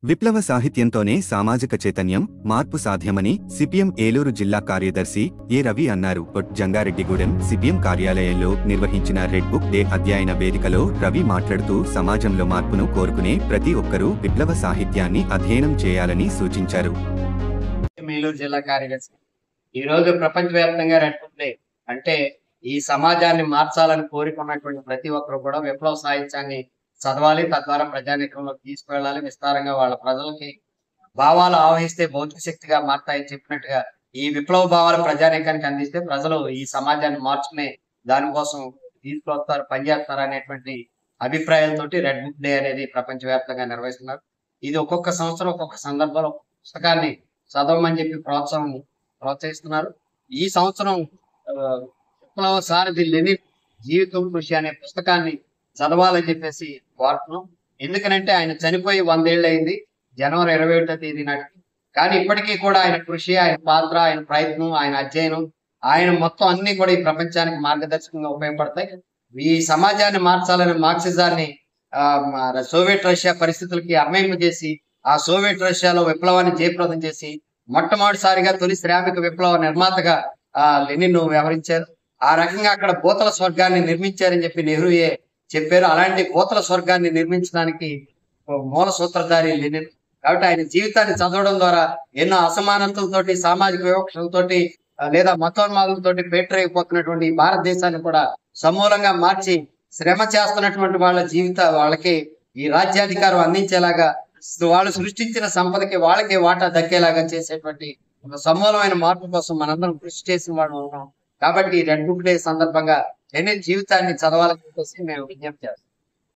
విప్లవ సాహిత్యంతోనే సామాజిక చైతన్యం, మార్పు సాధ్యమని సిపిఎం ఏలూరు జిల్లా కార్యదర్శి ఏ రవి అన్నారు. జంగారెడ్డిగూడెం సిపిఎం కార్యాలయంలో నిర్వహించిన రెడ్ బుక్ డే అధ్యయన వేదికలో రవి మాట్లాడుతూ సమాజంలో మార్పును కోరుకునే ప్రతి ఒక్కరూ విప్లవ సాహిత్యాన్ని అధ్యయనం చేయాలని సూచించారు. ఏలూరు జిల్లా కార్యదర్శి ఈ రోజు ప్రపంచవ్యాప్తంగా రెడ్ బుక్ డే అంటే ఈ సమాజాన్ని మార్చాలని కోరుకున్నటువంటి ప్రతి ఒక్కరు కూడా విప్లవ సాహిత్యాన్ని చదవాలి. తద్వారా ప్రజానీకంలోకి తీసుకువెళ్ళాలి. విస్తారంగా వాళ్ళ ప్రజలకి భావాలు ఆవహిస్తే భౌతిక శక్తిగా మారుతాయని చెప్పినట్టుగా ఈ విప్లవ భావాలు ప్రజానీకానికి అందిస్తే ప్రజలు ఈ సమాజాన్ని మార్చుకునే దానికోసం తీసుకొస్తారు, పనిచేస్తారు అనేటువంటి అభిప్రాయాలతోటి రెడ్ బుక్ డే అనేది ప్రపంచవ్యాప్తంగా నిర్వహిస్తున్నారు. ఇది ఒక్కొక్క సంవత్సరం ఒక్కొక్క సందర్భంలో పుస్తకాన్ని చదవమని చెప్పి ప్రోత్సహిస్తున్నారు. ఈ సంవత్సరం విప్లవ సారథి లెనిన్ జీవితం కృషి అనే పుస్తకాన్ని చదవాలని చెప్పేసి కోరుతున్నాం. ఎందుకనంటే ఆయన చనిపోయి 100 ఏళ్ళు అయింది జనవరి 21వ తేదీ నాటికి. కానీ ఇప్పటికీ కూడా ఆయన కృషి, ఆయన పాత్ర, ఆయన ప్రయత్నం, ఆయన అధ్యయనం, ఆయన మొత్తం అన్ని కూడా ఈ ప్రపంచానికి మార్గదర్శకంగా ఉపయోగపడతాయి. ఈ సమాజాన్ని మార్చాలని మార్క్సిజాన్ని సోవియట్ రష్యా పరిస్థితులకి అన్వయింపజేసి ఆ సోవియట్ రష్యాలో విప్లవాన్ని జయప్రదం చేసి మొట్టమొదటిసారిగా తొలి శ్రామిక విప్లవ నిర్మాతగా లెనిన్ వ్యవహరించారు. ఆ రకంగా అక్కడ భూతల స్వర్గాన్ని నిర్మించారని చెప్పి నెహ్రూయే చెప్పారు. అలాంటి భూతల స్వర్గాన్ని నిర్మించడానికి మూల సూత్రధారి లెనిన్. కాబట్టి ఆయన జీవితాన్ని చదవడం ద్వారా ఎన్నో అసమానతలతోటి, సామాజిక వివక్షలతోటి లేదా మతోన్మాదులతోటి పేటరైపోతున్నటువంటి భారతదేశాన్ని కూడా సమూలంగా మార్చి శ్రమ చేస్తున్నటువంటి వాళ్ళ వాళ్ళకి ఈ రాజ్యాధికారం అందించేలాగా, వాళ్ళు సృష్టించిన సంపదకి వాళ్ళకి వాటా దక్కేలాగా చేసేటువంటి ఒక సమూలమైన మార్పు కోసం మనందరం కృషి చేసిన వాళ్ళు ఉన్నాం. కాబట్టి రెడ్ బుక్ డే సందర్భంగా లెనిన్ జీవితాన్ని చదవాలని చెప్పేసి మేము విజ్ఞప్తి చేస్తాం.